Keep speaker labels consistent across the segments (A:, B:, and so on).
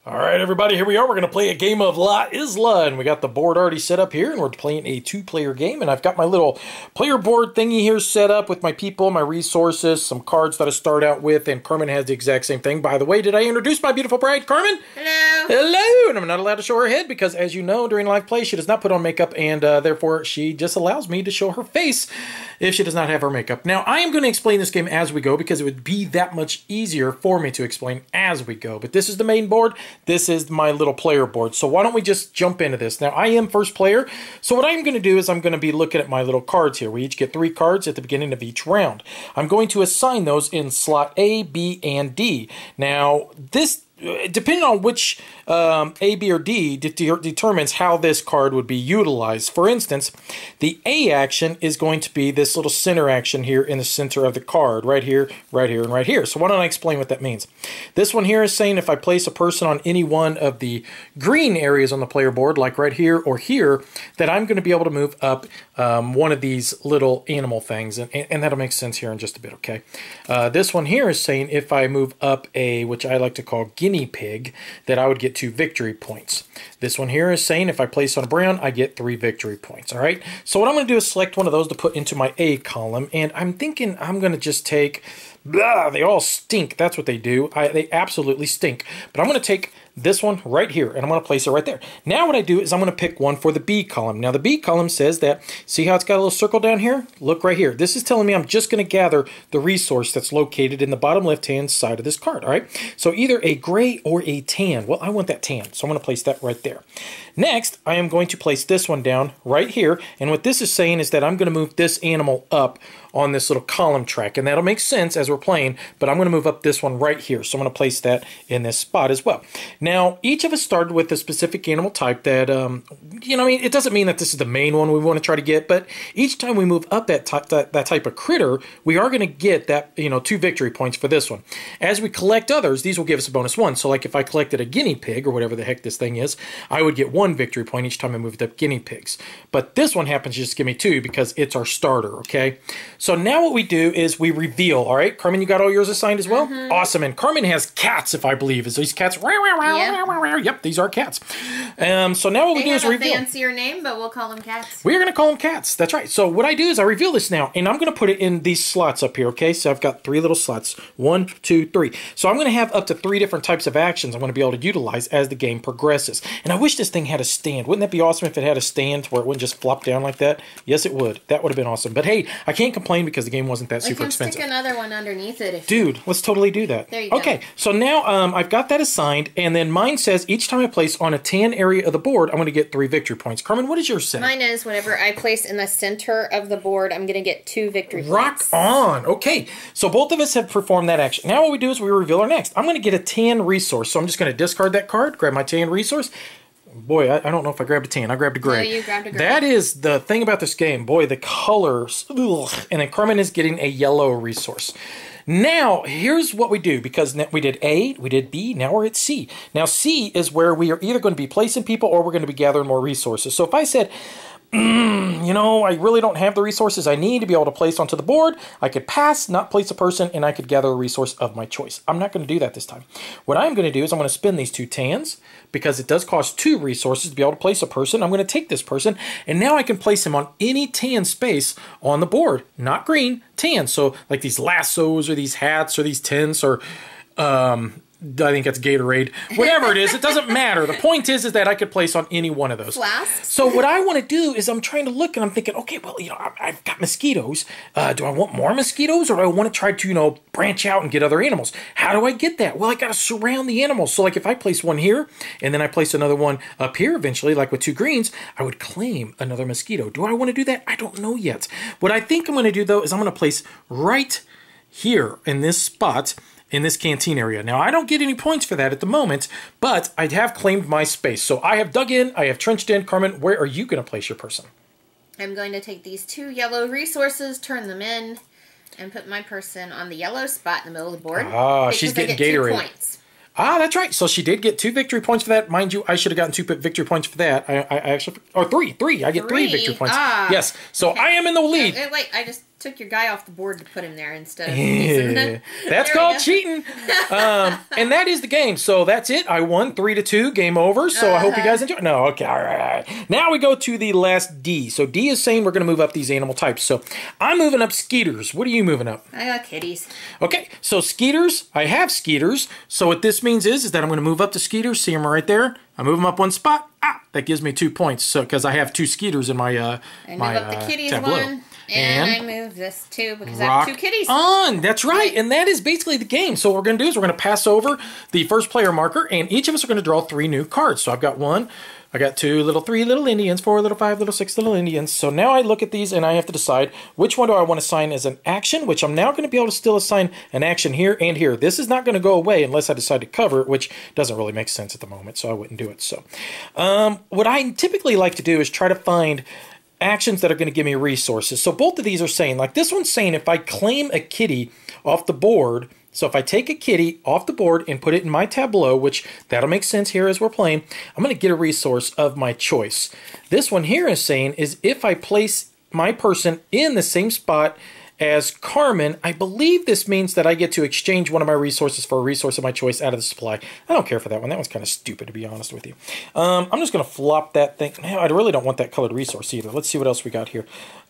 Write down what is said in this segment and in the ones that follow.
A: All right, everybody, here we are. We're going to play a game of La Isla, and we got the board already set up here, and we're playing a two-player game, and I've got my little player board thingy here set up with my people, my resources, some cards that I start out with, and Carmen has the exact same thing. By the way, did I introduce my beautiful bride, Carmen?
B: Hello.
A: Hello, and I'm not allowed to show her head because, as you know, during live play, she does not put on makeup, and therefore, she just allows me to show her face if she does not have her makeup. Now, I am going to explain this game as we go because it would be that much easier for me to explain as we go, but this is the main board. This is my little player board. So why don't we just jump into this? Now, I am first player. So what I'm going to do is I'm going to be looking at my little cards here. We each get 3 cards at the beginning of each round. I'm going to assign those in slot A, B, and D. Now, this depending on which A, B, or D determines how this card would be utilized. For instance, the A action is going to be this little center action here in the center of the card, right here, right here, and right here. So why don't I explain what that means? This one here is saying if I place a person on any one of the green areas on the player board, like right here or here, that I'm going to be able to move up one of these little animal things, and that'll make sense here in just a bit, okay? This one here is saying if I move up a, which I like to call guinea pig, that I would get 2 victory points. This one here is saying if I place on a brown, I get 3 victory points, all right? So what I'm going to do is select one of those to put into my A column, and I'm thinking I'm going to just take, blah, they all stink. That's what they do. They absolutely stink. But I'm going to take this one right here, and I'm going to place it right there. Now what I do is I'm going to pick one for the B column. Now the B column says that, see how it's got a little circle down here? Look right here. This is telling me I'm just going to gather the resource that's located in the bottom left-hand side of this card, all right? So either a gray or a tan. Well, I want that tan, so I'm going to place that right there. Next, I am going to place this one down right here, and what this is saying is that I'm going to move this animal up on this little column track, and that'll make sense as we're playing, but I'm going to move up this one right here, so I'm going to place that in this spot as well. Now, each of us started with a specific animal type that, you know, I mean, it doesn't mean that this is the main one we want to try to get, but each time we move up that type of critter, we are going to get that, you know, 2 victory points for this one. As we collect others, these will give us a bonus 1. So, like if I collected a guinea pig, or whatever the heck this thing is, I would get 1 victory point each time I moved up guinea pigs. But this one happens to just give me 2 because it's our starter, okay? So now what we do is we reveal, all right? Carmen, you got all yours assigned as well? Mm-hmm. Awesome. And Carmen has cats, if I believe. Is these cats? Yep, these are cats. So now what we do is reveal.
B: They have a fancier name, but we'll call them cats.
A: We're going to call them cats. That's right. So what I do is I reveal this now, and I'm going to put it in these slots up here, okay? So I've got 3 little slots. 1, 2, 3. So I'm going to have up to 3 different types of actions I'm going to be able to utilize as the game progresses. And I wish this thing had a stand. Wouldn't that be awesome if it had a stand where it wouldn't just flop down like that? Yes, it would. That would have been awesome. But hey, I can't complain because the game wasn't that super expensive.
B: Stick another one underneath it.
A: Dude, let's totally do that.
B: There you go.
A: Okay, so now I've got that assigned, and then mine says each time I place on a tan area of the board, I'm going to get 3 victory points. Carmen, what does yours say?
B: Mine is whenever I place in the center of the board, I'm going to get 2 victory points.
A: Rock on. Okay, so both of us have performed that action. Now what we do is we reveal our next. I'm going to get a tan resource, so I'm just going to discard that card, grab my tan resource. Boy, I don't know if I grabbed a tan. I grabbed a gray.
B: No, you grabbed a gray.
A: That is the thing about this game. Boy, the colors. Ugh. And then Carmen is getting a yellow resource. Now, here's what we do, because we did A, we did B, now we're at C. Now, C is where we are either going to be placing people or we're going to be gathering more resources. So if I said, you know, I really don't have the resources I need to be able to place onto the board, I could pass, not place a person, and I could gather a resource of my choice. I'm not going to do that this time. What I'm going to do is I'm going to spin these 2 tans, because it does cost 2 resources to be able to place a person. I'm going to take this person, and now I can place him on any tan space on the board. Not green, tan. So like these lassos or these hats or these tents or I think that's Gatorade. Whatever it is, it doesn't matter. The point is that I could place on any one of those.
B: Flasks.
A: So what I want to do is I'm trying to look and I'm thinking, okay, well, you know, I've got mosquitoes. Do I want more mosquitoes, or do I want to try to, you know, branch out and get other animals? How do I get that? Well, I got to surround the animals. So like if I place one here and then I place another one up here eventually, like with 2 greens, I would claim another mosquito. Do I want to do that? I don't know yet. What I think I'm going to do though is I'm going to place right here in this spot in this canteen area. Now, I don't get any points for that at the moment, but I have claimed my space. So I have dug in, I have trenched in. Carmen, where are you going to place your person?
B: I'm going to take these 2 yellow resources, turn them in, and put my person on the yellow spot in the middle of the board.
A: Ah, she's getting Gatorade.
B: 2 points.
A: Ah, that's right. So she did get 2 victory points for that. Mind you, I should have gotten 2 victory points for that. I actually, or three. I get 3 victory points. Ah, yes. So okay. I am in the lead.
B: Wait, I just took your guy off the board to put him there instead of using
A: That's called cheating. And that is the game. So that's it. I won 3-2. Game over. So I hope you guys enjoy. No, okay, all right. Now we go to the last D. So D is saying we're going to move up these animal types. So I'm moving up Skeeters. What are you moving up?
B: I got kitties.
A: Okay, so Skeeters. I have Skeeters. So what this means is that I'm going to move up to Skeeters. See them right there. I move them up one spot. That gives me 2 points. So because I have 2 Skeeters in my
B: I move up the kitties
A: tableau.
B: one. And I move this too because I have 2 kitties.
A: On, that's right. And that is basically the game. So what we're going to do is we're going to pass over the first player marker, and each of us are going to draw 3 new cards. So I've got 1, I got 2 little 3 little Indians, 4 little 5 little 6 little Indians. So now I look at these and I have to decide which one do I want to assign as an action, which I'm now going to be able to still assign an action here and here. This is not going to go away unless I decide to cover it, which doesn't really make sense at the moment, so I wouldn't do it. So what I typically like to do is try to find actions that are going to give me resources. So both of these are saying, like this one's saying if I claim a kitty off the board, so if I take a kitty off the board and put it in my tableau, which that'll make sense here as we're playing, I'm going to get a resource of my choice. This one here is saying is if I place my person in the same spot as Carmen, I believe this means that I get to exchange one of my resources for a resource of my choice out of the supply. I don't care for that one. That one's kind of stupid, to be honest with you. I'm just going to flop that thing. Man, I really don't want that colored resource either. Let's see what else we got here.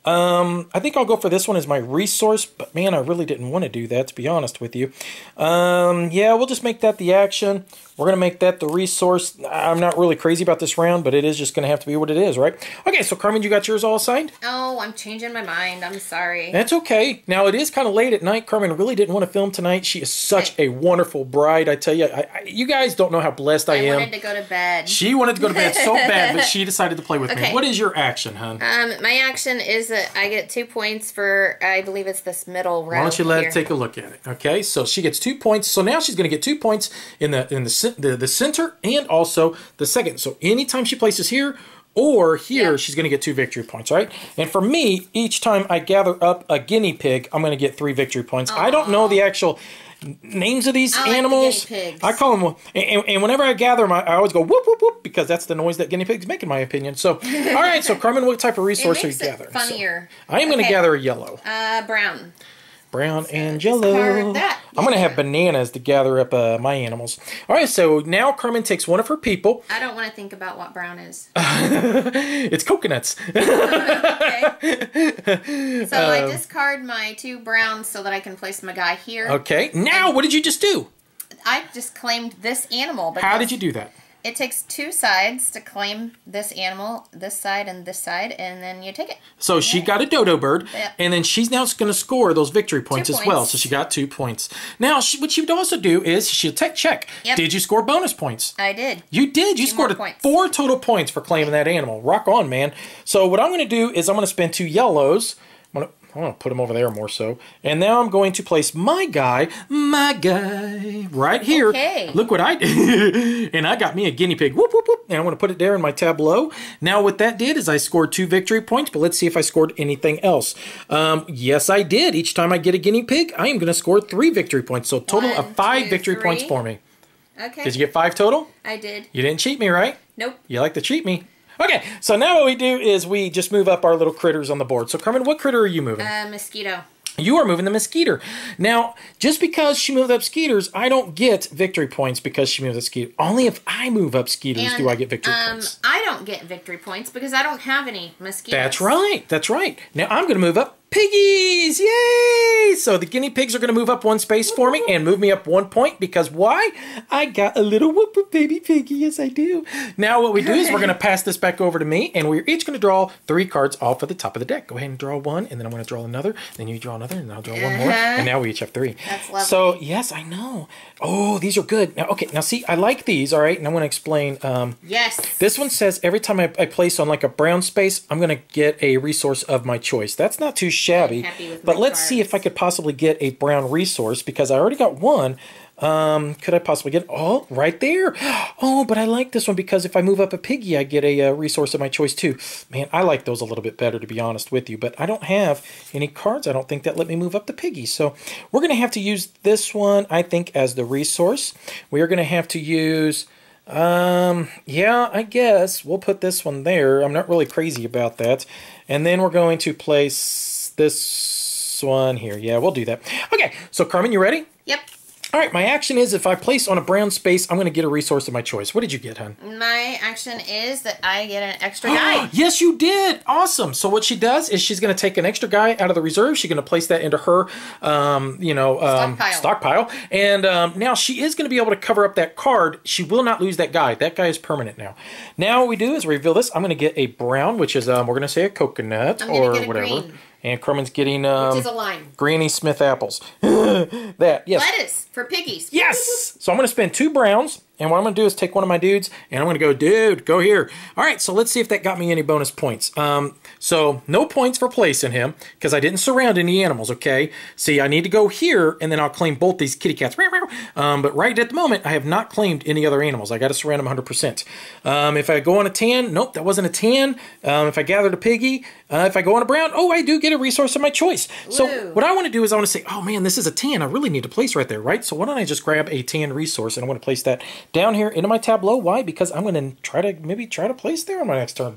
A: I think I'll go for this one as my resource, but man, I really didn't want to do that, to be honest with you. Yeah, we'll just make that the action. We're going to make that the resource. I'm not really crazy about this round, but it is just going to have to be what it is, right? Okay, so Carmen, you got yours all assigned?
B: Oh, I'm changing my mind. I'm sorry.
A: That's okay. Now, it is kind of late at night. Carmen really didn't want to film tonight. She is such a wonderful bride. I tell you, you guys don't know how blessed I am.
B: I wanted to go to bed.
A: She wanted to go to bed so bad, but she decided to play with me. What is your action, hon?
B: My action is that I get 2 points for, I believe it's this middle row.
A: Why don't you let her take a look at it? Okay, so she gets 2 points. So now she's going to get 2 points in the center and also the second. So anytime she places here or here, she's going to get 2 victory points, right? And for me, each time I gather up a guinea pig, I'm going to get 3 victory points. I don't know the actual names of these animals.
B: Guinea pigs.
A: I call them, and whenever I gather them, I always go whoop, whoop, whoop, because that's the noise that guinea pigs make, in my opinion. So, all right, so Carmen, what type of resource are you gathering?
B: Funnier.
A: So, I am going to gather a yellow.
B: Brown.
A: Brown and yellow. I'm going to have bananas to gather up my animals. All right, so now Carmen takes one of her people.
B: I don't want to think about what brown is.
A: It's coconuts.
B: Okay. So I discard my 2 browns so that I can place my guy here.
A: Okay. Now, what did you just do?
B: I just claimed this animal.
A: How did you do that?
B: It takes 2 sides to claim this animal, this side and then you take it.
A: So she got a dodo bird,
B: Yep.
A: and then she's now going to score those victory points
B: 2
A: as well.
B: points.
A: So she got 2 points. Now, what she would also do is she'll check.
B: Yep.
A: Did you score bonus points?
B: I did.
A: You did. You
B: 2
A: scored
B: more points.
A: 4 total points for claiming that animal. Rock on, man. So what I'm going to do is I'm going to spend 2 yellows. I'm going to put him over there more so. And now I'm going to place my guy, right here.
B: Okay.
A: Look what I did. And I got me a guinea pig. Whoop, whoop, whoop. And I'm going to put it there in my tableau. Now what that did is I scored 2 victory points, but let's see if I scored anything else. Yes, I did. Each time I get a guinea pig, I am going to score 3 victory points. So a total of 5 victory points for me.
B: Okay.
A: Did you get 5 total?
B: I did.
A: You didn't cheat me, right?
B: Nope.
A: You like to cheat me. Okay, so now what we do is we just move up our little critters on the board. So, Carmen, what critter are you moving?
B: Mosquito.
A: You are moving the mosquito. Now, just because she moved up skeeters, I don't get victory points because she moved up skeeter. Only if I move up skeeters do I get victory points.
B: I don't get victory points because I don't have any mosquitoes.
A: That's right. That's right. Now, I'm going to move up piggies. Yay! So the guinea pigs are going to move up 1 space for me and move me up 1 point because why? I got a little whoop whoop baby piggy. Yes, I do. Now what we do is we're going to pass this back over to me, and we're each going to draw 3 cards off of the top of the deck. Go ahead and draw 1, and then I'm going to draw another. Then you draw another, and I'll draw 1 more. And now we each have 3.
B: That's lovely.
A: So yes, I know. Oh, these are good. Now, okay. Now see, I like these. All right, and I'm going to explain.
B: Yes.
A: This one says every time I place on like a brown space, I'm going to get a resource of my choice. That's not too shabby. But let's see if I could possibly get a brown resource because I already got 1. Could I possibly get right there? Oh, but I like this one because if I move up a piggy, I get a resource of my choice too. Man, I like those a little bit better, to be honest with you. But I don't have any cards, I don't think, that let me move up the piggy. So we're going to have to use this one, I think, as the resource. We are going to have to use... yeah, I guess we'll put this one there. I'm not really crazy about that. And then we're going to place this one here. Yeah, we'll do that. Okay, so Carmen, you ready?
B: Yep.
A: All right, my action is if I place on a brown space, I'm going to get a resource of my choice. What did you get, hon?
B: My action is that I get an extra guy.
A: Yes, you did. Awesome. So what she does is she's going to take an extra guy out of the reserve. She's going to place that into her, stockpile. And now she is going to be able to cover up that card. She will not lose that guy. That guy is permanent now. Now what we do is reveal this. I'm going to get a brown, which is, we're going to say a coconut or whatever.
B: Green.
A: And Carmen's getting
B: which is a lime.
A: Granny Smith apples. That, yes.
B: Lettuce for piggies.
A: Yes! So I'm going to spend 2 browns, and what I'm going to do is take one of my dudes, and I'm going to go, dude, go here. All right, so let's see if that got me any bonus points. So no points for placing him, because I didn't surround any animals, okay? See, I need to go here, and then I'll claim both these kitty cats. But right at the moment, I have not claimed any other animals. I got to surround them 100%. If I go on a tan, nope, that wasn't a tan. If I gathered a piggy, if I go on a brown, oh, I do get a resource of my choice. So what I want to do is I want to say, oh man, this is a tan. I really need to place right there, right? So why don't I just grab a tan resource and I want to place that down here into my tableau. Why? Because I'm going to try to place there on my next turn.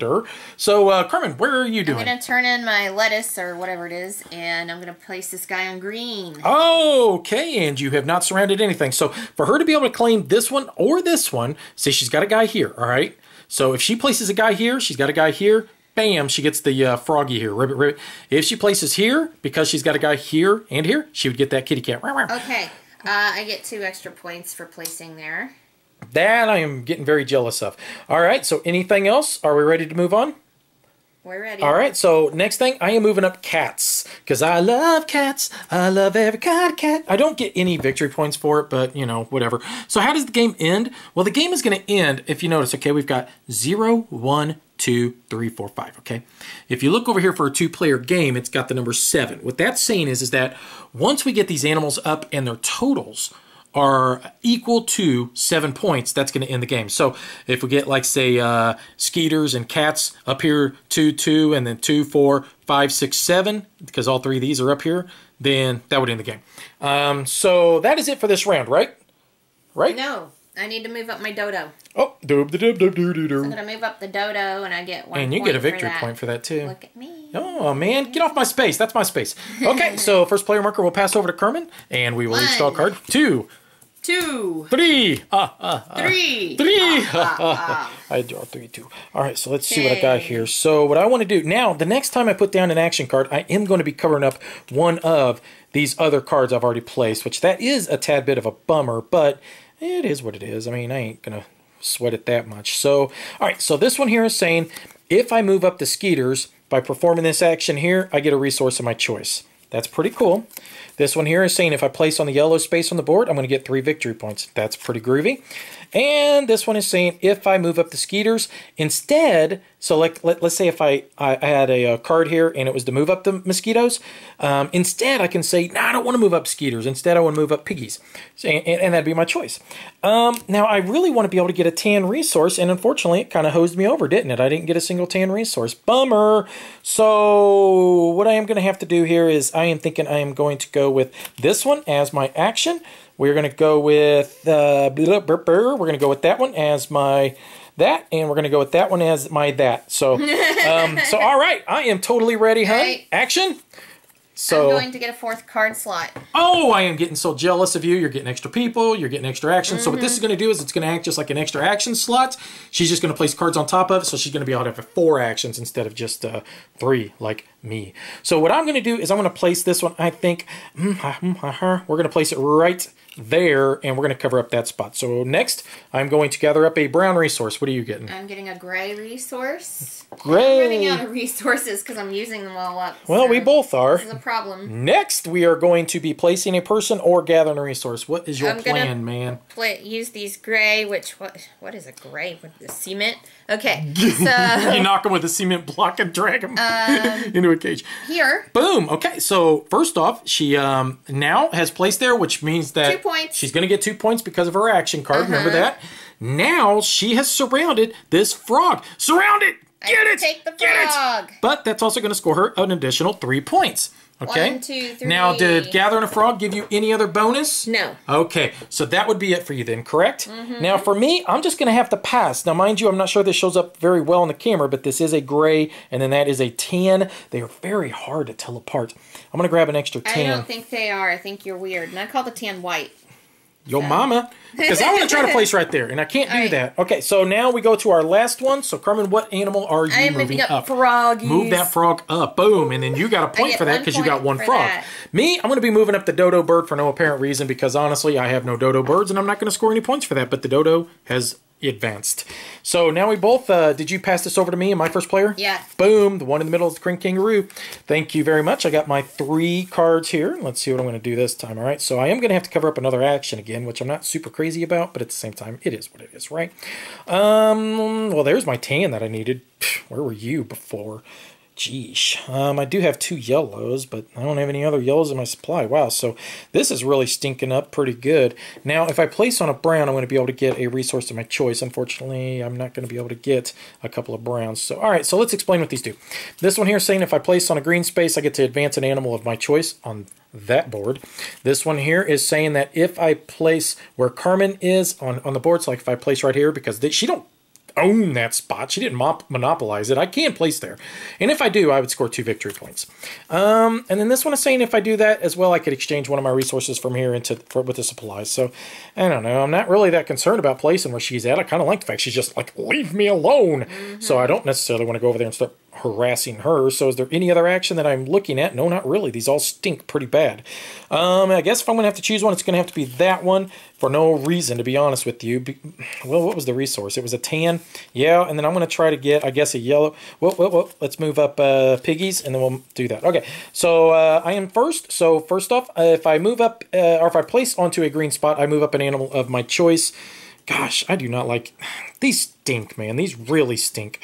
A: So Carmen, where are you doing?
B: I'm going to turn in my lettuce or whatever it is, and I'm going to place this guy on green.
A: Okay, and you have not surrounded anything. So for her to be able to claim this one or this one, say she's got a guy here, all right? So if she places a guy here, she's got a guy here, bam, she gets the froggy here, ribbit, ribbit. If she places here, because she's got a guy here and here, she would get that kitty cat.
B: Okay, I get 2 extra points for placing there.
A: That I am getting very jealous of. All right, so anything else? Are we ready to move on?
B: We're ready.
A: All right, so next thing, I am moving up cats. Because I love cats. I love every kind of cat. I don't get any victory points for it, but, you know, whatever. So how does the game end? Well, the game is going to end, if you notice, okay, we've got 0, 1, 2, 3, 4, 5, okay? If you look over here for a 2-player game, it's got the number 7. What that's saying is that once we get these animals up and their totals are equal to 7 points, that's going to end the game. So if we get, like, say, skeeters and cats up here, 2, 2, and then 2, 4, 5, 6, 7, because all 3 of these are up here, then that would end the game. So that is it for this round, right? Right?
B: No, I need to move up my dodo.
A: Oh, doob, doob, doob, doob, doob.
B: So I'm going to move up the dodo, and I get 1
A: And you get a victory point for that, too.
B: Look at me.
A: Oh, man. Get off my space. That's my space. Okay, so first player marker will pass over to Carmen, and we will each draw a card. 2.
B: 2.
A: 3.
B: 3. 3.
A: I draw 3, 2. All right, so let's see what I got here. So what I want to do now, the next time I put down an action card, I am going to be covering up one of these other cards I've already placed, which that is a tad bit of a bummer, but it is what it is. I mean, I ain't going to sweat it that much. So, all right, so this one here is saying, if I move up the skeeters by performing this action here, I get a resource of my choice. That's pretty cool. This one here is saying if I place on the yellow space on the board, I'm going to get 3 victory points. That's pretty groovy. And this one is saying if I move up the skeeters, instead, so like let's say if I had a card here and it was to move up the mosquitoes, instead I can say, no, I don't want to move up skeeters. Instead, I want to move up piggies. And that'd be my choice. Now, I really want to be able to get a tan resource, and unfortunately, it kind of hosed me over, didn't it? I didn't get a single tan resource. Bummer. So what I am going to have to do here is I am thinking I am going to go with this one as my action. We're going to go with we're going to go with that one as my that, and we're going to go with that one as my that. So, so all right, I am totally ready, huh?
B: Right.
A: Action. So,
B: I'm going to get a 4th card slot.
A: Oh, I am getting so jealous of you. You're getting extra people. You're getting extra action. So what this is going to do is it's going to act just like an extra action slot. She's just going to place cards on top of it. So she's going to be able to have 4 actions instead of just 3 like me. So what I'm going to do is I'm going to place this one, I think, we're going to place it right there, and we're going to cover up that spot. So next, I'm going to gather up a brown resource. What are you getting?
B: I'm getting a gray resource.
A: Gray.
B: I'm running out of resources because I'm using them all up.
A: Well,
B: so
A: we both are.
B: This is a problem.
A: Next, we are going to be placing a person or gathering a resource. What is your plan, man?
B: Use these gray, which, what is a gray? What, the cement? Okay, so...
A: You knock them with a cement block and drag them into a cage.
B: Here.
A: Boom. Okay, so first off, she now has placed there, which means that
B: 2 points.
A: She's going to get 2 points because of her action card. Remember that? Now she has surrounded this frog. Surround it! Get it!
B: Take the frog!
A: Get it! But that's also going to score her an additional 3 points. Okay.
B: 1, 2, 3.
A: Now, did gathering a frog give you any other bonus?
B: No.
A: Okay, so that would be it for you then, correct? Now, for me, I'm just going to have to pass. Now, mind you, I'm not sure this shows up very well on the camera, but this is a gray, and then that is a tan. They are very hard to tell apart. I'm going to grab an extra tan.
B: I don't think they are. I think you're weird. And I call the tan white.
A: Yo mama, because I want to try to place right there, and I can't do that. Okay, so now we go to our last one. So, Carmen, what animal are you moving
B: moving
A: up?
B: Froggies.
A: Move that frog up. Boom. And then you got a point for that because you got one frog.
B: That.
A: Me, I'm going to be moving up the dodo bird for no apparent reason because, honestly, I have no dodo birds, and I'm not going to score any points for that. But the dodo has advanced. So now we both, did you pass this over to me and my first player?
B: Yeah.
A: Boom, the one in the middle is the green kangaroo. Thank you very much. I got my 3 cards here. Let's see what I'm going to do this time, all right? So I am going to have to cover up another action again, which I'm not super crazy about, but at the same time, it is what it is, right? Well, there's my tan that I needed. Where were you before? Geesh. I do have 2 yellows, but I don't have any other yellows in my supply. Wow, so this is really stinking up pretty good. Now, if I place on a brown, I'm going to be able to get a resource of my choice. Unfortunately, I'm not going to be able to get a couple of browns. So, all right, so let's explain what these do. This one here is saying if I place on a green space, I get to advance an animal of my choice on that board. This one here is saying that if I place where Carmen is on the board, so like if I place right here, because she don't own that spot. She didn't monopolize it. I can place there. And if I do, I would score 2 victory points. And then this one is saying if I do that as well, I could exchange one of my resources from here with the supplies. So, I don't know. I'm not really that concerned about placing where she's at. I kind of like the fact she's just like, leave me alone. So I don't necessarily want to go over there and start harassing her. So is there any other action that I'm looking at? No, not really. These all stink pretty bad. I guess if I'm going to have to choose one, it's going to have to be that one for no reason, to be honest with you. Well, what was the resource? It was a tan. Yeah, and then I'm going to try to get, I guess, a yellow. Well, let's move up piggies, and then we'll do that. Okay, so I am first. So first off, if I move up, or if I place onto a green spot, I move up an animal of my choice. Gosh, I do not like... These stink, man. These really stink.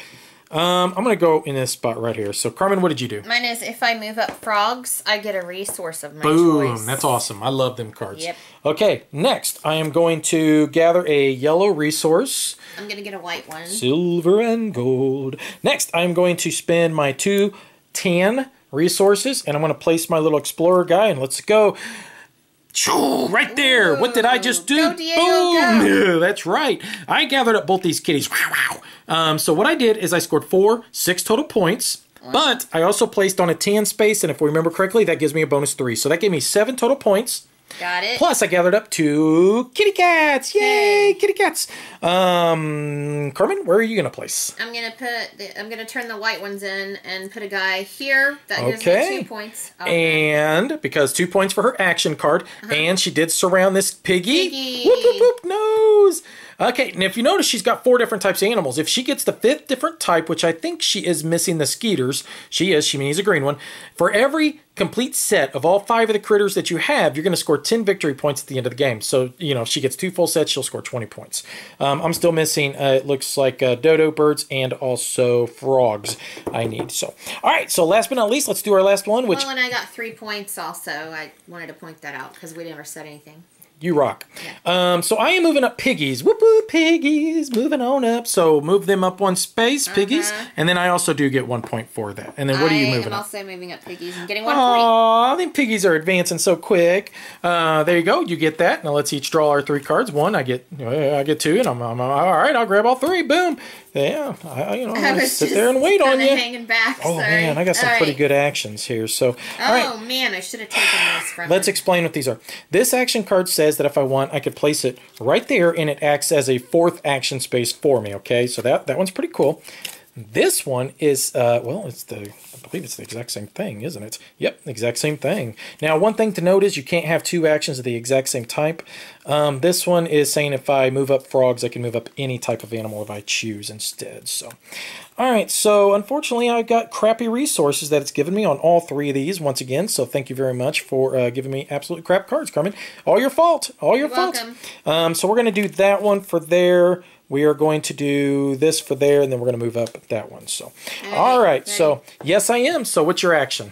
A: I'm going to go in this spot right here. So, Carmen, what did you do?
B: Mine is if I move up frogs, I get a resource of my
A: Boom.
B: choice.
A: That's awesome. I love them cards.
B: Yep.
A: Okay, next, I am going to gather a yellow resource.
B: I'm going to get a white one. Silver
A: And gold. Next, I'm going to spend my 2 tan resources, and I'm going to place my little explorer guy, and let's go. Right there. Ooh, what did I just do?
B: Go, Diego, boom.
A: Go. That's right. I gathered up both these kitties. Wow. So what I did is I scored 6 total points. But I also placed on a tan space, and if we remember correctly, that gives me a bonus 3. So that gave me 7 total points.
B: Got it.
A: Plus, I gathered up 2 kitty cats. Yay, kitty cats. Carmen, where are you going to place?
B: I'm going to turn the white ones in and put a guy here. That gives me 2 points.
A: Okay. And because 2 points for her action card, and she did surround this piggy. Whoop, whoop, whoop, nose. Okay, and if you notice, she's got 4 different types of animals. If she gets the 5th different type, which I think she is missing the skeeters, she means a green one. For every complete set of all 5 of the critters that you have, you're going to score 10 victory points at the end of the game. So, you know, if she gets 2 full sets, she'll score 20 points. I'm still missing, it looks like dodo birds and also frogs I need. So, all right, so last but not least, let's do our last one.
B: Well, and I got 3 points also. I wanted to point that out because we never said anything.
A: You rock.
B: Yeah.
A: So I am moving up piggies. Whoop, whoop, piggies. Moving on up. So move them up 1 space, piggies. And then I also do get 1 point for that. And then what are you moving up?
B: I'm also moving up piggies and getting 1 point.
A: Aw, them piggies are advancing so quick. There you go. You get that. Now let's each draw our 3 cards. 1, I get 2, and I'm all right. I'll grab all 3. Boom. Yeah, I sit there and wait on you.
B: Hanging back.
A: Oh, man, I got some pretty good actions here. So,
B: man, I should have taken this from
A: Let's explain what these are. This action card says that if I want, I could place it right there, and it acts as a 4th action space for me, okay? So that one's pretty cool. This one is, I believe it's the exact same thing, isn't it? Yep, exact same thing. Now, one thing to note is you can't have 2 actions of the exact same type. This one is saying if I move up frogs, I can move up any type of animal if I choose instead. So, all right, so unfortunately, I got crappy resources that it's given me on all 3 of these once again. So thank you very much for giving me absolute crap cards, Carmen. All your fault. All your fault.
B: Welcome.
A: So we're going to do that one for there. We are going to do this for there, and then we're going to move up that one. So, all right. So, yes, I am. So, what's your action?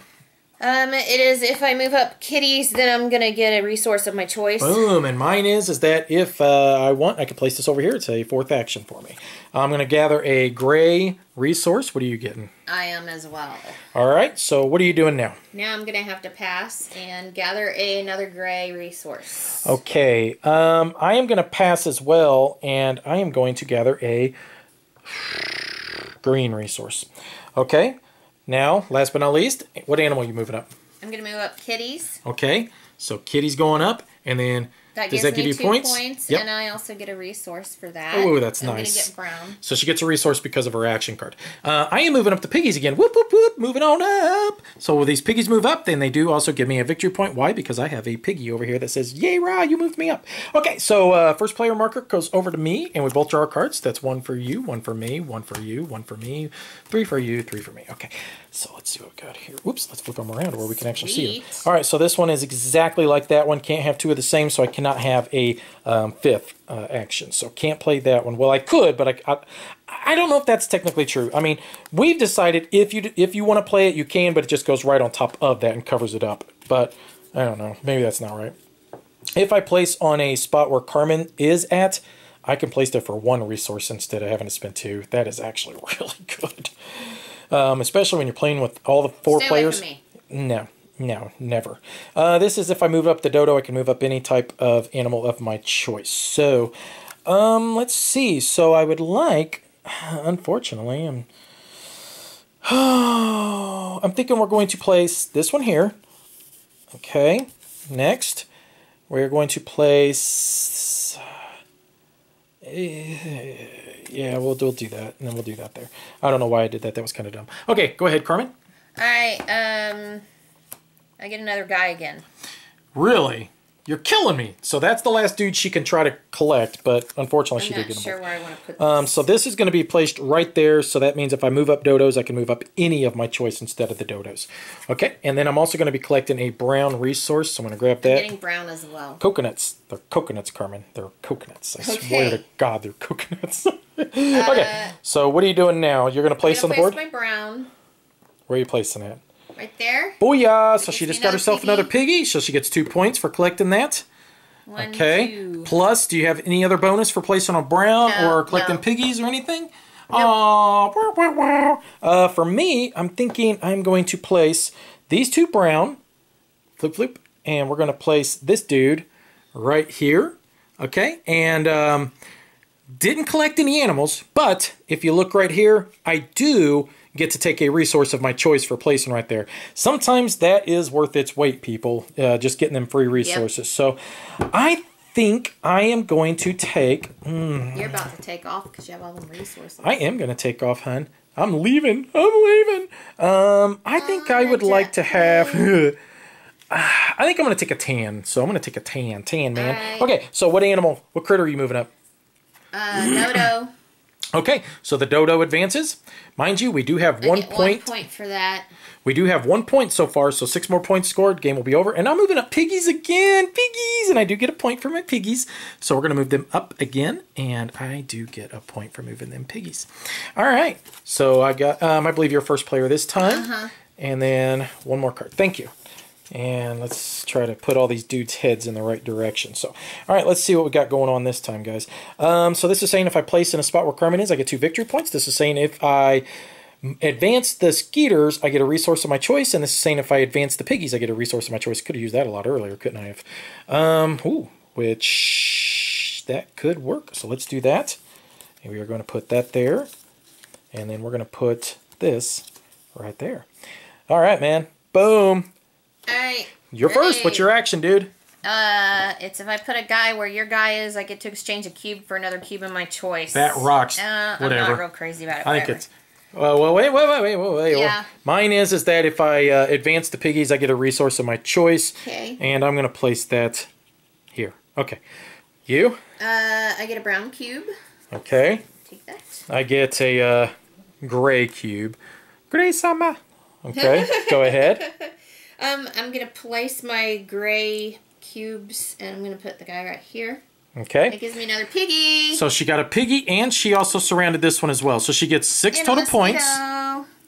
B: It is if I move up kitties, then I'm going to get a resource of my choice.
A: Boom. And mine is that if I want, I can place this over here. It's a 4th action for me. I'm going to gather a gray resource. What are you getting?
B: I am as well.
A: All right. So what are you doing now?
B: Now I'm going to have to pass and gather another gray resource.
A: Okay. I am going to pass as well, and I am going to gather a green resource. Okay. Now, last but not least, what animal are you moving up?
B: I'm going to move up kitties.
A: Okay, so kitty's going up, and then does that give you points?
B: Yep. And I also get a resource for that.
A: Oh, that's nice.
B: I'm going to get brown.
A: So she gets a resource because of her action card. I am moving up the piggies again. Whoop, whoop, whoop, moving on up. So when these piggies move up, then they do also give me a victory point. Why? Because I have a piggy over here that says, yay, rah, you moved me up. Okay, so first player marker goes over to me, and we both draw our cards. That's 1 for you, 1 for me, 1 for you, 1 for me, 3 for you, 3 for me. Okay, so let's see what we got here. Oops, let's flip them around where we can actually see them. All right, so this one is exactly like that one. Can't have 2 of the same, so I cannot have a 5th action. So can't play that one. Well, I could, but I don't know if that's technically true. I mean, we've decided if you want to play it, you can, but it just goes right on top of that and covers it up. But I don't know. Maybe that's not right. If I place on a spot where Carmen is at, I can place there for 1 resource instead of having to spend 2. That is actually really good. Especially when you're playing with all the 4 players.
B: Stay away from me.
A: No. No, never. This is if I move up the dodo, I can move up any type of animal of my choice. So, let's see. So I would like, unfortunately, I'm thinking we're going to place this one here. Okay. Next, we're going to place, yeah, we'll do that, and then we'll do that there. I don't know why I did that. That was kind of dumb. Okay, go ahead, Carmen.
B: All right, I get another guy again.
A: Really? You're killing me. So that's the last dude she can try to collect, but unfortunately she did get him.
B: I'm not sure where I want to put this.
A: So this is going to be placed right there, so that means if I move up dodos, I can move up any of my choice instead of the dodos. Okay, and then I'm also going to be collecting a brown resource, so I'm going to grab that.
B: I'm getting brown as well.
A: Coconuts. They're coconuts, Carmen. They're coconuts. I swear to God, they're coconuts. Okay, so what are you doing now? You're going to place on the board?
B: I'm going to place my brown.
A: Where are you placing it?
B: Right there.
A: Booyah! So she just got herself another piggy, so she gets 2 points for collecting that.
B: 1,
A: okay.
B: 2.
A: Plus, do you have any other bonus for placing on brown or collecting piggies or anything? Nope. For me, I'm thinking I'm going to place these 2 brown, flip, flip, and we're going to place this dude right here. Okay, and didn't collect any animals, but if you look right here, I do get to take a resource of my choice for placing right there. Sometimes that is worth its weight, people, just getting them free resources. Yep. So I think I am going to take...
B: You're about to take off because you have all them resources.
A: I am going to take off, hon. I'm leaving. I'm leaving. I think I would like to have... I think I'm going to take a tan. So I'm going to take a tan. Tan, man. Right. Okay, so what animal, what critter are you moving up?
B: Dodo.
A: Okay, so the dodo advances. Mind you, we do have 1 point.
B: 1 point for that.
A: We do have 1 point so far, so 6 more points scored. Game will be over. And I'm moving up piggies again. Piggies! And I do get a point for my piggies. So we're going to move them up again. And I do get a point for moving them piggies. All right. So I got, I believe you're first player this time. And then 1 more card. Thank you. And let's try to put all these dudes' heads in the right direction. So, all right, let's see what we got going on this time, guys. So this is saying if I place in a spot where Carmen is, I get 2 victory points. This is saying if I advance the skeeters, I get a resource of my choice. And this is saying if I advance the piggies, I get a resource of my choice. Could have used that a lot earlier, couldn't I have? Which that could work. So let's do that. And we are going to put that there. And then we're going to put this right there. All right, man. Boom.
B: Alright.
A: You're first. What's your action, dude?
B: It's if I put a guy where your guy is, I get to exchange a cube for another cube of my choice.
A: That rocks.
B: Whatever. I'm not real crazy about it.
A: I think it's... Well, wait. Yeah. Mine is that if I advance the piggies, I get a resource of my choice.
B: Okay.
A: And I'm going to place that here. Okay. You?
B: I get a brown cube.
A: Okay.
B: Take that.
A: I get a gray cube. Gray summer. Okay. Go ahead.
B: I'm going to place my gray cubes, and I'm going to put the guy right here.
A: Okay.
B: That gives me another piggy.
A: So she got a piggy, and she also surrounded this one as well. So she gets 6 total points.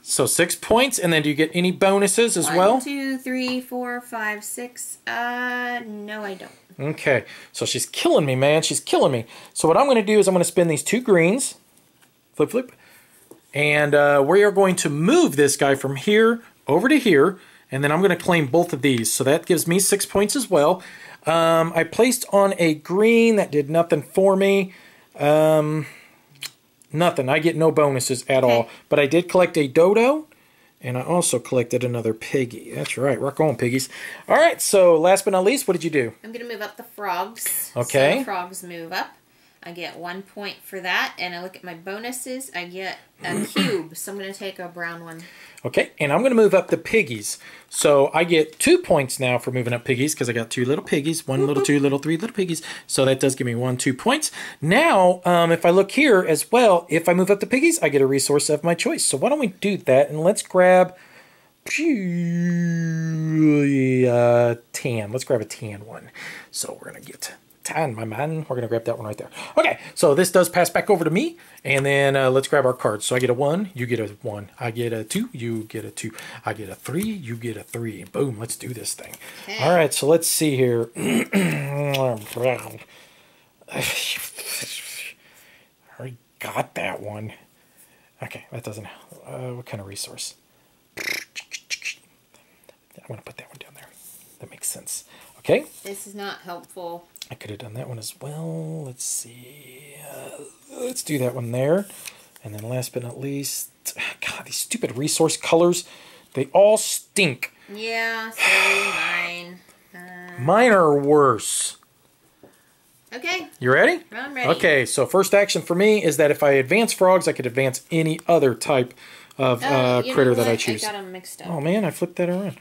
A: So 6 points, and then do you get any bonuses as well?
B: 1, 2, 3, 4, 5, 6. No, I don't.
A: Okay, so she's killing me, man. She's killing me. So what I'm going to do is I'm going to spin these 2 greens. Flip, flip. And we are going to move this guy from here over to here, and then I'm going to claim both of these. So that gives me 6 points as well. I placed on a green. That did nothing for me. Nothing. I get no bonuses at all. But I did collect a dodo, and I also collected another piggy. That's right. Rock on, piggies. All right, so last but not least, what did you do?
B: I'm going to move up the frogs.
A: Okay.
B: So the frogs move up. I get 1 point for that, and I look at my bonuses. I get a cube, so I'm going to take a brown one.
A: Okay, and I'm going to move up the piggies. So I get 2 points now for moving up piggies because I got 2 little piggies, 1 little, 2 little, 3 little piggies. So that does give me 1, 2 points. Now, if I look here as well, if I move up the piggies, I get a resource of my choice. So why don't we do that, and let's grab tan. Let's grab a tan one. So we're going to get tan, my man. We're going to grab that one right there. Okay, so this does pass back over to me. And then let's grab our cards. So I get a 1, you get a 1. I get a 2, you get a 2. I get a 3, you get a 3. Boom, let's do this thing. Okay. All right, so let's see here. I already got that one. Okay, that doesn't... what kind of resource? I'm going to put that one down there. That makes sense. Okay.
B: This is not helpful.
A: I could have done that one as well. Let's see. Let's do that one there. And then last but not least, God, these stupid resource colors, they all stink.
B: Yeah, so mine.
A: Mine are worse.
B: Okay.
A: You ready?
B: I'm ready.
A: Okay, so first action for me is that if I advance frogs, I could advance any other type of critter that I choose.
B: I got them mixed up.
A: Oh, man, I flipped that around.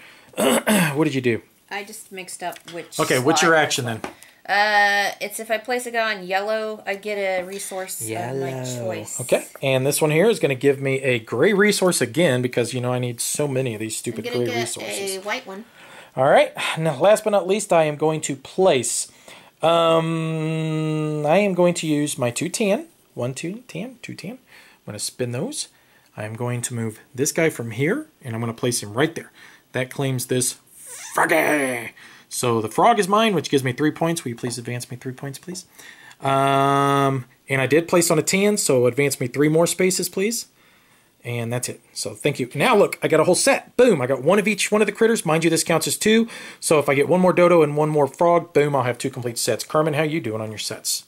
A: What did you do?
B: I just mixed up which.
A: Okay, what's your action then?
B: It's if I place a guy on yellow, I get a resource of my choice.
A: Okay, and this one here is going to give me a gray resource again because, you know, I need so many of these stupid gray resources.
B: I'm going to get a white one. All
A: right, now last but not least, I am going to place... I am going to use my 2 tan. 1, 2, tan, 2 tan. I'm going to spin those. I am going to move this guy from here, and I'm going to place him right there. That claims this froggy. So the frog is mine, which gives me 3 points. Will you please advance me 3 points, please? And I did place on a tan, so advance me 3 more spaces, please. And that's it. So thank you. Now look, I got a whole set. Boom, I got one of each one of the critters. Mind you, this counts as 2. So if I get 1 more dodo and 1 more frog, boom, I'll have 2 complete sets. Carmen, how you doing on your sets?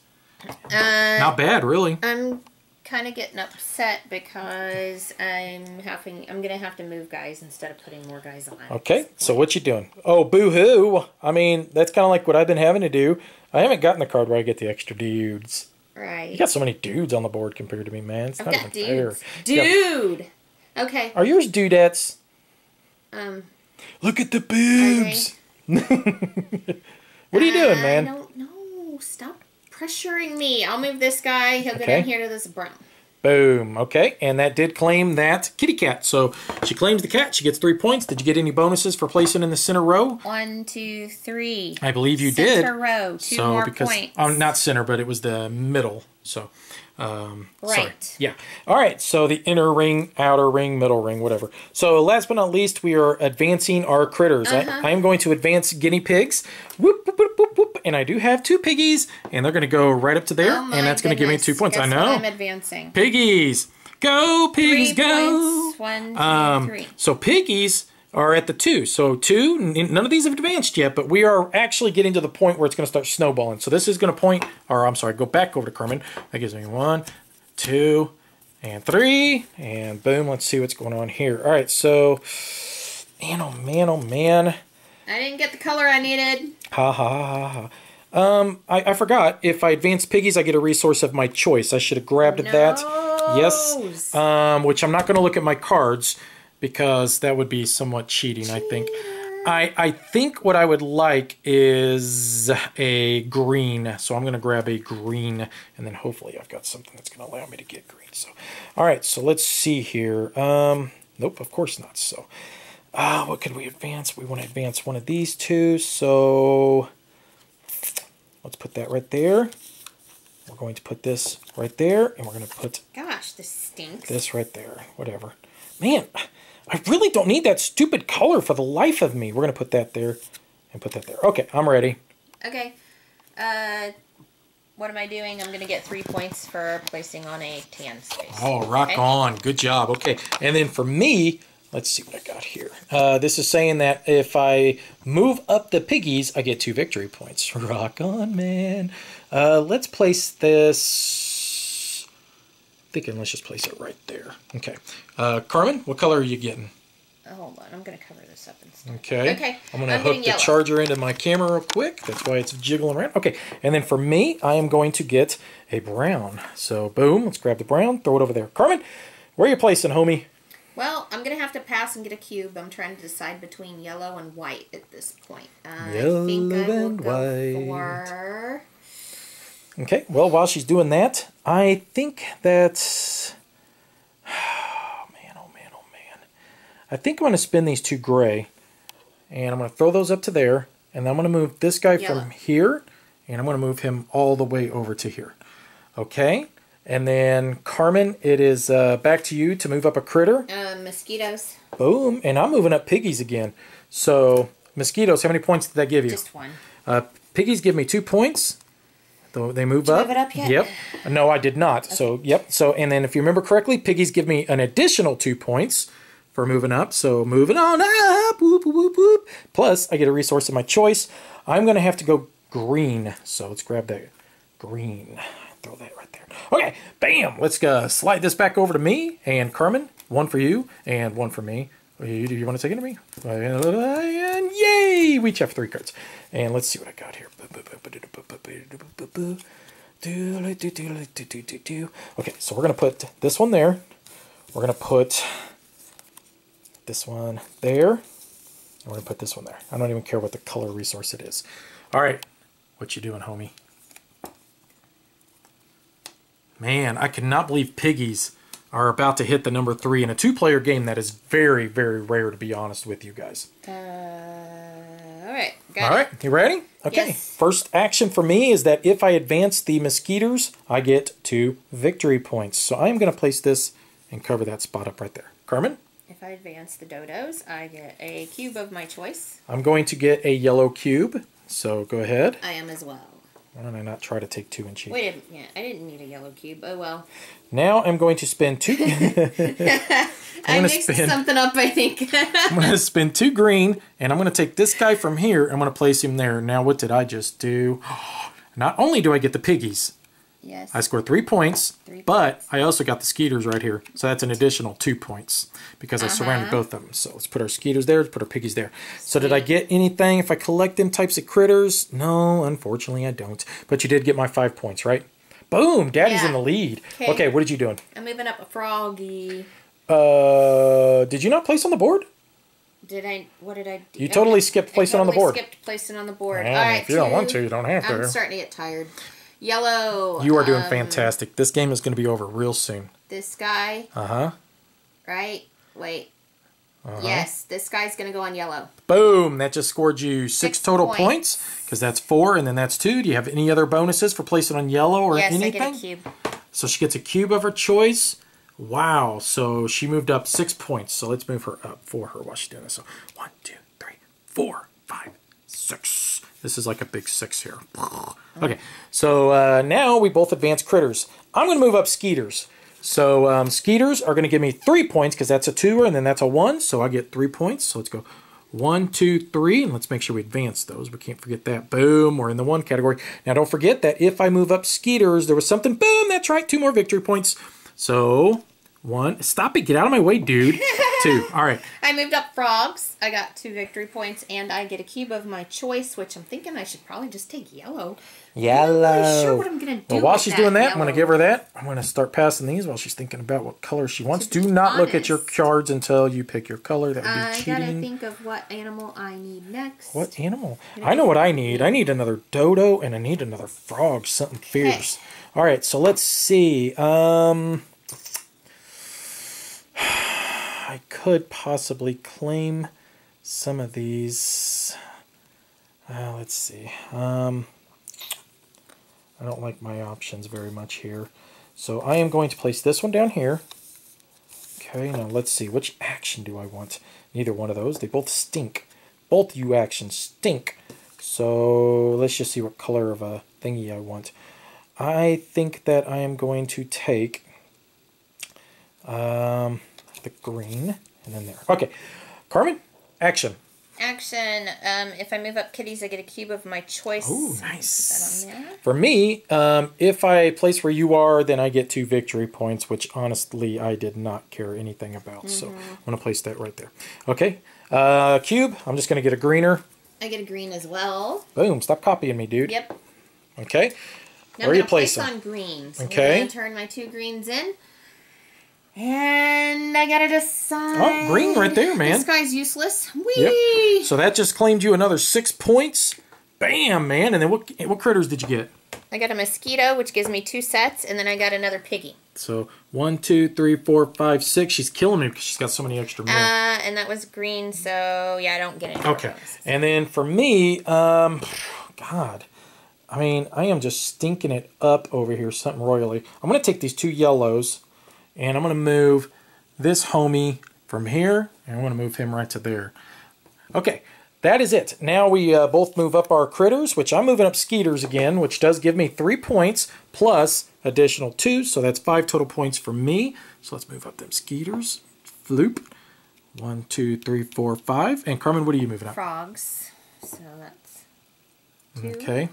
A: Not bad, really.
B: I'm kind of getting upset because I'm gonna have to move guys instead of putting more guys on.
A: Okay, so what you doing? Oh, boo-hoo. I mean, that's kind of like what I've been having to do. I haven't gotten the card where I get the extra dudes.
B: Right.
A: You got so many dudes on the board compared to me, man. It's not even fair.
B: Dude! Okay.
A: Are yours dudettes? Look at the boobs! What are you doing, man?
B: No, stop pressuring me. I'll move this guy. He'll go down here to this brown.
A: Boom. Okay, and that did claim that kitty cat. So she claims the cat. She gets 3 points. Did you get any bonuses for placing in the center row?
B: 1, 2, 3.
A: I believe you did.
B: Center row. 2 more points.
A: Oh, not center, but it was the middle. So,
B: right.
A: Sorry. Yeah. All right. So the inner ring, outer ring, middle ring, whatever. So last but not least, we are advancing our critters. I am going to advance guinea pigs. Whoop, whoop, whoop, whoop, whoop. And I do have 2 piggies, and they're going to go right up to there, and that's going to give me 2 points.
B: Guess
A: I know.
B: I'm advancing.
A: Piggies. Go, piggies,
B: 3
A: go.
B: Points. 1, 2, 3.
A: So piggies are at the 2. So 2, none of these have advanced yet, but we are actually getting to the point where it's going to start snowballing. So this is going to point, or I'm sorry, go back over to Carmen. That gives me 1, 2, and 3, and boom, let's see what's going on here. All right, so, man, oh man, oh man.
B: I didn't get the color I needed.
A: Ha ha ha ha. I forgot, if I advance piggies, I get a resource of my choice. I should have grabbed that. Yes, which I'm not going to look at my cards, because that would be somewhat cheating, I think. I think what I would like is a green. So I'm going to grab a green, and then hopefully I've got something that's going to allow me to get green. So, all right, so let's see here. Nope, of course not. So, what could we advance? We want to advance one of these 2. So let's put that right there. We're going to put this right there, and we're going to put...
B: God, gosh, this stinks.
A: This right there. Whatever. Man, I really don't need that stupid color for the life of me. We're going to put that there and put that there. Okay, I'm ready.
B: Okay. What am I doing? I'm going to get 3 points for placing on a tan space.
A: Oh, rock on. Good job. Okay, and then for me, let's see what I got here. This is saying that if I move up the piggies, I get 2 victory points. Rock on, man. Let's place this... Thinking let's just place it right there. Okay. Carmen, what color are you getting?
B: Hold on. I'm going to cover this up instead.
A: Okay.
B: Okay.
A: I'm going to hook the charger into my camera real quick. That's why it's jiggling around. Okay. And then for me, I am going to get a brown. So, boom. Let's grab the brown. Throw it over there. Carmen, where are you placing, homie?
B: Well, I'm going to have to pass and get a cube. I'm trying to decide between yellow and white at this point.
A: Yellow
B: I think I will
A: and
B: go
A: white.
B: for...
A: Okay, well, while she's doing that, I think that... Oh, man, oh, man, oh, man. I think I'm going to spin these 2 gray, and I'm going to throw those up to there, and then I'm going to move this guy from here, and I'm going to move him all the way over to here. Okay? And then, Carmen, it is back to you to move up a critter.
B: Mosquitoes.
A: Boom, and I'm moving up piggies again. So, mosquitoes, how many points did that give you?
B: Just 1.
A: Piggies give me 2 points. They move up.
B: Did you move it up yet?
A: Yep. No, I did not. Okay. So, yep. So, and then if you remember correctly, piggies give me an additional 2 points for moving up. So, moving on up. Whoop, whoop, whoop. Plus, I get a resource of my choice. I'm going to have to go green. So, let's grab that green. Throw that right there. Okay. Bam. Let's slide this back over to me. And Carmen, 1 for you and 1 for me. Do you want to take it to me? And yay! We each have 3 cards. And let's see what I got here. Okay, so we're going to put this one there. We're going to put this one there. And we're going to put this one there. I don't even care what the color resource it is. All right. What you doing, homie? Man, I cannot believe piggies are about to hit the number 3 in a 2-player game. That is very, very rare, to be honest with you guys.
B: All right. Got
A: All right. You ready? Okay.
B: Yes.
A: First action for me is that if I advance the mosquitoes, I get 2 victory points. So I'm going to place this and cover that spot up right there. Carmen?
B: If I advance the dodos, I get a cube of my choice.
A: I'm going to get a yellow cube. So go ahead.
B: I am as well.
A: Why don't I not try to take 2 and cheat?
B: Wait, yeah, I didn't need a yellow cube. Oh, well.
A: Now I'm going to spend 2...
B: I mixed something up, I think.
A: I'm going to spin 2 green, and I'm going to take this guy from here, and I'm going to place him there. Now, what did I just do? Not only do I get the piggies,
B: yes,
A: I scored 3 points,
B: 3
A: but
B: points.
A: I also got the skeeters right here. So that's an additional 2 points because I surrounded both of them. So let's put our skeeters there, let's put our piggies there. So did I get anything if I collect them types of critters? No, unfortunately I don't. But you did get my 5 points, right? Boom! Daddy's in the lead. Okay, what did you doing?
B: I'm moving up a froggy.
A: Did you not place on the board?
B: Did I? What did I do?
A: You totally skipped placing on the board.
B: Skipped placing on the board.
A: Man,
B: all right,
A: if you don't want to, you don't have to.
B: I'm starting to get tired. Yellow.
A: You are doing fantastic. This game is going to be over real soon.
B: This guy.
A: Uh-huh.
B: Right? Wait. Yes, this guy's going to go on yellow.
A: Boom! That just scored you 6 total points. Because that's 4, and then that's 2. Do you have any other bonuses for placing on yellow or anything?
B: Yes, I get a cube.
A: So she gets a cube of her choice. Wow. So she moved up 6 points. So let's move her up for her while she's doing this. So 1, 2, 3, 4, 5, 6. This is like a big 6 here. Okay. So now we both advance critters. I'm going to move up skeeters. So skeeters are going to give me 3 points because that's a 2, and then that's a 1. So I get 3 points. So let's go 1, 2, 3, and let's make sure we advance those. We can't forget that. Boom, we're in the 1 category. Now don't forget that if I move up skeeters, there was something. Boom, that's right, 2 more victory points. So 1, stop it, get out of my way, dude. 2, all right.
B: I moved up frogs. I got 2 victory points, and I get a cube of my choice, which I'm thinking I should probably just take yellow.
A: Yellow.
B: I'm not really sure what I'm going to do.
A: Well, while she's doing that,
B: yellow.
A: I'm going to give her that. I'm going to start passing these while she's thinking about what color she wants. Do not look at your cards until you pick your color. That would be cheating.
B: I got to think of what animal I need next.
A: What animal? I know what I need. I need another dodo, and I need another frog. Something fierce. All right, so let's see. I could possibly claim some of these. Let's see. I don't like my options very much here. So I am going to place this one down here. Okay, now let's see. Which action do I want? Neither one of those. They both stink. Both you actions stink. So let's just see what color of a thingy I want. I think that I am going to take the green and then there. Okay, Carmen, action.
B: Action. If I move up kitties, I get a cube of my choice.
A: Oh, nice.
B: Put that on there.
A: For me, if I place where you are, then I get 2 victory points, which honestly I did not care anything about. So I'm going to place that right there. Okay, cube. I'm just going to get a greener.
B: I get a green as well.
A: Boom. Stop copying me, dude.
B: Yep.
A: Okay.
B: Now
A: Where
B: I'm
A: you
B: going to
A: place
B: place
A: them?
B: on green. So
A: Okay.
B: I'm going to turn my 2 greens in. And I gotta decide.
A: Oh, green right there, man.
B: This guy's useless. Whee!
A: Yep. So that just claimed you another 6 points. Bam, man. And then what critters did you get?
B: I got a mosquito, which gives me 2 sets, and then I got another piggy.
A: So 1, 2, 3, 4, 5, 6. She's killing me because she's got so many extra men.
B: And that was green, so yeah, I don't get any.
A: Okay. And then for me, God, I mean, I am just stinking it up over here, something royally. I'm going to take these 2 yellows, and I'm going to move this homie from here, and I'm going to move him right to there. Okay, that is it. Now we both move up our critters, which I'm moving up Skeeters again, which does give me 3 points plus additional 2, so that's 5 total points for me. So let's move up them Skeeters. Floop. 1, 2, 3, 4, 5. And Carmen, what are you moving up?
B: Frogs. So that's 2.
A: Okay.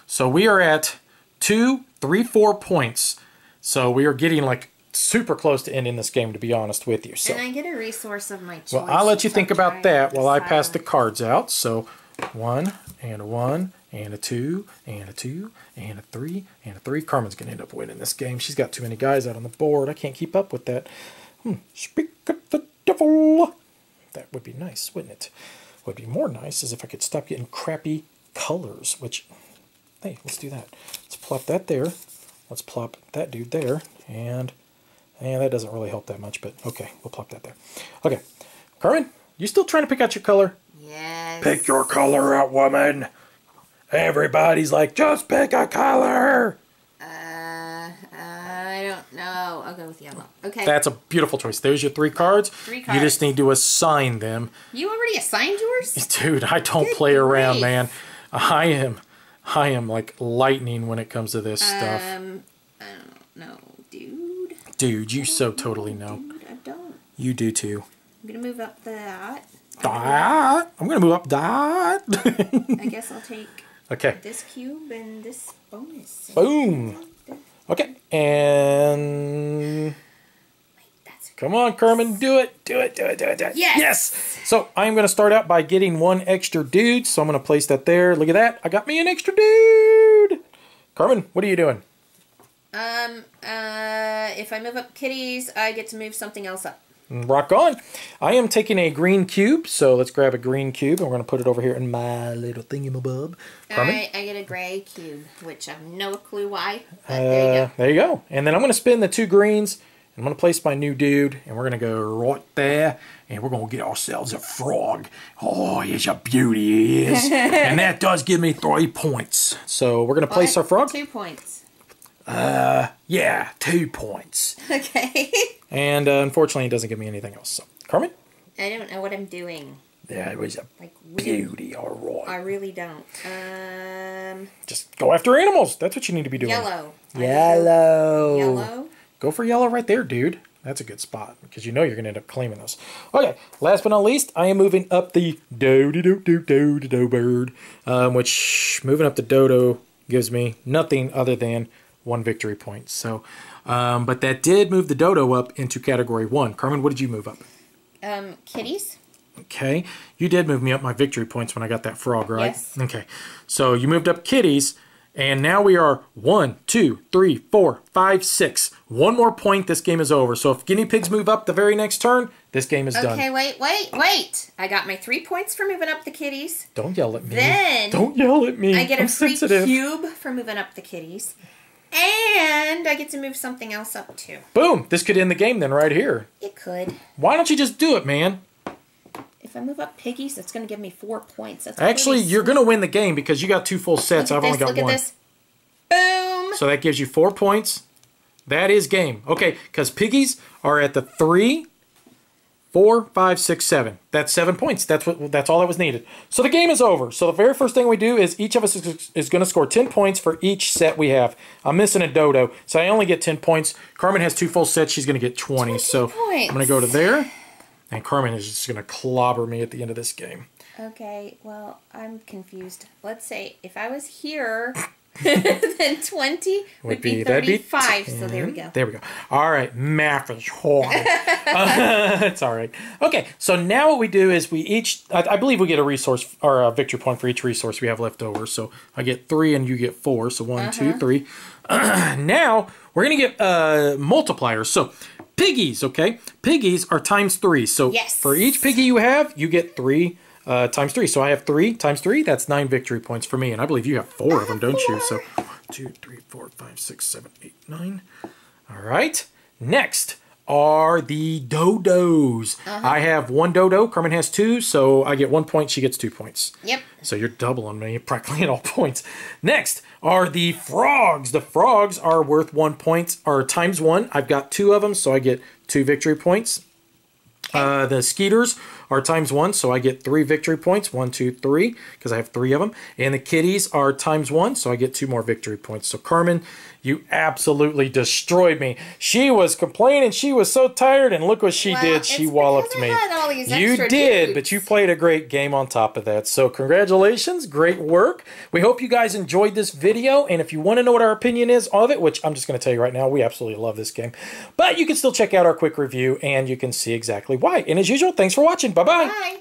A: So we are at 2, 3, 4 points. So we are getting like super close to ending this game, to be honest with you. So,
B: and I get a resource of my choice.
A: well, I'll let you think about that while I pass the
B: silence.
A: cards out. So 1 and a 1 and a 2 and a 2 and a 3 and a 3. Carmen's going to end up winning this game. She's got too many guys out on the board. I can't keep up with that. Speak of the devil. That would be nice, wouldn't it? What would be more nice is if I could stop getting crappy colors, which, hey, let's do that. Let's plop that there. Let's plop that dude there. And that doesn't really help that much, but okay, we'll plop that there. Okay, Carmen, you still trying to pick out your color?
B: Yes.
A: Pick your color out, woman. Everybody's like, just pick a color.
B: I don't know. I'll go with yellow. Okay.
A: That's a beautiful choice. There's your 3 cards.
B: 3
A: You
B: cards.
A: just need to assign them.
B: You already assigned yours?
A: Dude, I don't
B: Good
A: play around,
B: grief.
A: man. I am like lightning when it comes to this stuff.
B: I don't know, dude.
A: Dude, you so totally know.
B: Dude, I don't.
A: You do too.
B: I'm gonna move up that.
A: That. I'm gonna move up that.
B: I guess I'll take
A: Okay.
B: this cube and this bonus.
A: Boom. Okay. And
B: That's
A: come on, Carmen, do it. Do it.
B: Yes.
A: Yes. So I'm going to start out by getting 1 extra dude. So I'm going to place that there. Look at that. I got me an extra dude. Carmen, what are you doing?
B: If I move up kitties, I get to move something else up.
A: Rock on. I am taking a green cube. So let's grab a green cube. And we're going to put it over here in my little thingy-ma-bub. Carmen?
B: I get a gray cube, which I have no clue why. But there you go.
A: There you go. And then I'm going to spin the 2 greens. I'm going to place my new dude. And we're going to go right there. And we're going to get ourselves a frog. Oh, he's a beauty, he is. And that does give me 3 points. So we're going to place our frog.
B: 2 points.
A: Yeah, 2 points.
B: Okay.
A: And unfortunately, it doesn't give me anything else. So, Carmen?
B: I don't know what I'm doing.
A: Yeah, it was a
B: Like, really,
A: beauty, all
B: I
A: right.
B: really don't.
A: Just go after animals. That's what you need to be doing.
B: Yellow.
A: Yellow.
B: Yellow.
A: Go for yellow right there, dude. That's a good spot because you know you're going to end up claiming those. Okay, last but not least, I am moving up the dodo bird, which moving up the dodo gives me nothing other than 1 victory point. So, but that did move the dodo up into category 1. Carmen, what did you move up?
B: Kitties.
A: Okay, you did move me up my victory points when I got that frog, right?
B: Yes.
A: Okay, so you moved up kitties, and now we are 1, 2, 3, 4, 5, 6. 1 more point, this game is over. So if guinea pigs move up the very next turn, this game is done.
B: Okay, wait. I got my 3 points for moving up the kitties.
A: Don't yell at me.
B: Then
A: Don't yell at me.
B: I get a
A: I'm
B: free
A: sensitive.
B: cube for moving up the kitties. And I get to move something else up too.
A: Boom! This could end the game then right here.
B: It could.
A: Why don't you just do it, man?
B: If I move up piggies, that's going to give me 4 points. That's
A: Actually,
B: really
A: you're going to win the game because you got 2 full sets. I've only got
B: Look
A: 1.
B: at this. Boom!
A: So that gives you 4 points. That is game. Okay, because piggies are at the 3, 4, 5, 6, 7. That's 7 points. That's all that was needed. So the game is over. So the very first thing we do is each of us is going to score 10 points for each set we have. I'm missing a dodo, so I only get 10 points. Carmen has 2 full sets. She's going to get 20. So
B: points.
A: I'm going to go to there, and Carmen is just going to clobber me at the end of this game.
B: Okay, well, I'm confused. Let's say if I was here, then 20 would be 35. So there we go.
A: There we go. All right, math is hard. It's all right. Okay, so now what we do is we each, I believe we get a resource or a victory point for each resource we have left over. So I get 3 and you get 4. So 1, 2, 3. Now we're going to get multipliers. So piggies, okay? Piggies are times 3. So for each piggy you have, you get 3 times 3. So I have 3 times 3. That's 9 victory points for me. And I believe you have 4 of them, don't you? So 1, 2, 3, 4, 5, 6, 7, 8, 9. All right. Next are the dodos. I have 1 dodo. Carmen has 2. So I get 1 point. She gets 2 points.
B: Yep.
A: So you're doubling me practically at all points. Next are the frogs. The frogs are worth 1 point or times 1. I've got 2 of them. So I get 2 victory points. The skeeters are times 1, so I get 3 victory points. 1, 2, 3, because I have 3 of them. And the kitties are times 1, so I get 2 more victory points. So Carmen, you absolutely destroyed me. She was complaining. She was so tired, and look what she did. She walloped me. You did, but you played a great game on top of that. So congratulations. Great work. We hope you guys enjoyed this video, and if you want to know what our opinion is of it, which I'm just going to tell you right now, we absolutely love this game. But you can still check out our quick review, and you can see exactly why. And as usual, thanks for watching. Bye-bye.
B: Bye.